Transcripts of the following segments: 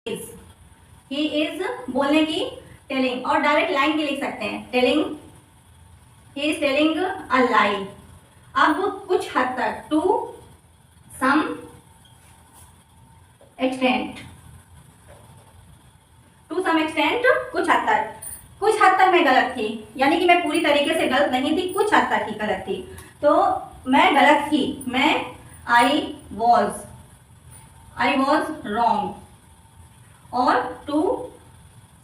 He is बोलने की, telling, और डायरेक्ट लाइन भी लिख सकते हैं, telling, he is telling a lie. अब कुछ हद तक, to some extent, to some extent, कुछ हद तक, कुछ हद तक मैं गलत थी, यानी कि मैं पूरी तरीके से गलत नहीं थी, कुछ हद तक ही गलत थी। तो मैं गलत थी, मैं आई वॉज रॉन्ग, और टू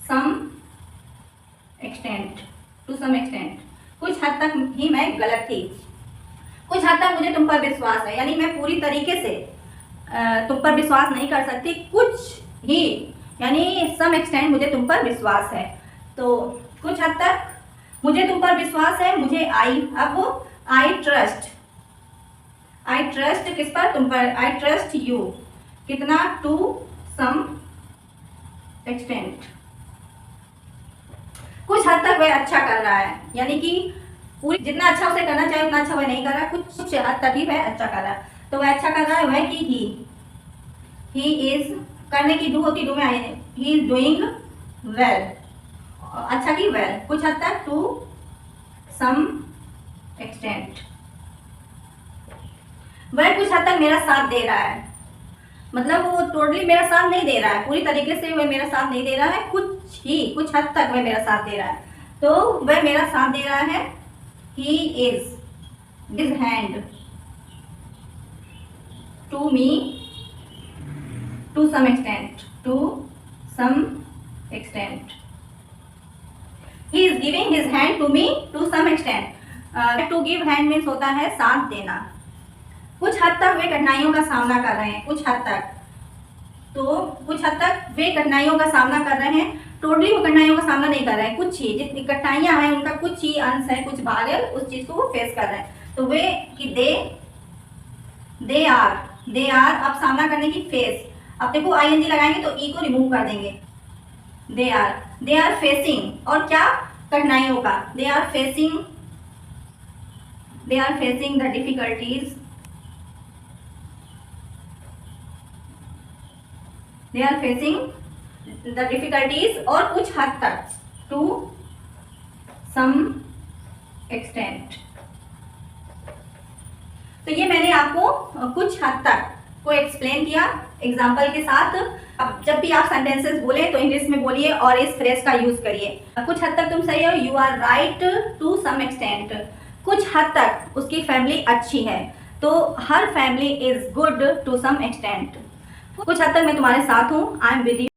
सम एक्सटेंट, कुछ हद तक ही मैं गलत थी, कुछ हद तक मुझे तुम पर विश्वास है, यानी मैं पूरी तरीके से तुम पर विश्वास नहीं कर सकती, कुछ ही, यानी सम एक्सटेंट मुझे तुम पर विश्वास है। तो कुछ हद तक मुझे तुम पर विश्वास है, मुझे अब आई ट्रस्ट किस पर, तुम पर, आई ट्रस्ट यू, कितना, टू सम एक्सटेंट, कुछ हद तक वह अच्छा कर रहा है, यानी कि पूरी जितना अच्छा उसे करना चाहिए उतना अच्छा वह नहीं कर रहा, कुछ हद तक ही वह अच्छा कर रहा है। तो वह अच्छा कर रहा है, वह कि ही इज, करने की डू होती, डू में आई, ही इज डूइंग वेल, अच्छा की वेल, कुछ हद तक, टू सम एक्सटेंट, वह कुछ हद तक मेरा साथ दे रहा है, मतलब वो टोटली मेरा साथ नहीं दे रहा है, पूरी तरीके से वह मेरा साथ नहीं दे रहा है, कुछ हद तक वह मेरा साथ दे रहा है। तो वह मेरा साथ दे रहा है, he is his hand to me to some extent, he is giving his hand to me to some extent. To give hand means होता है साथ देना। कुछ हद तक वे कठिनाइयों का सामना कर रहे हैं, कुछ हद तक, तो कुछ हद तक वे कठिनाइयों का सामना कर रहे हैं, टोटली वो कठिनाइयों का सामना नहीं कर रहे हैं, कुछ ही जितनी कठिनाइयां हैं उनका कुछ ही अंश है, कुछ भाग है, उस चीज को वो फेस कर रहे हैं। तो वे कि दे आर, अब सामना करने की फेस, अब देखो आईएनजी लगाएंगे तो ई को रिमूव कर देंगे, दे आर फेसिंग, और क्या, कठिनाइयों का, they are facing the difficulties, और कुछ हद तक, टू सम एक्सटेंट। तो ये मैंने आपको कुछ हद तक को एक्सप्लेन किया एग्जाम्पल के साथ। अब जब भी आप सेंटेंसेस बोले तो इंग्लिश में बोलिए और इस फ्रेज का यूज करिए। कुछ हद तक तुम सही हो, you are right to some extent, कुछ हद तक उसकी फैमिली अच्छी है, तो her family is good to some extent, कुछ हद तक मैं तुम्हारे साथ हूँ, आई एम विद यू।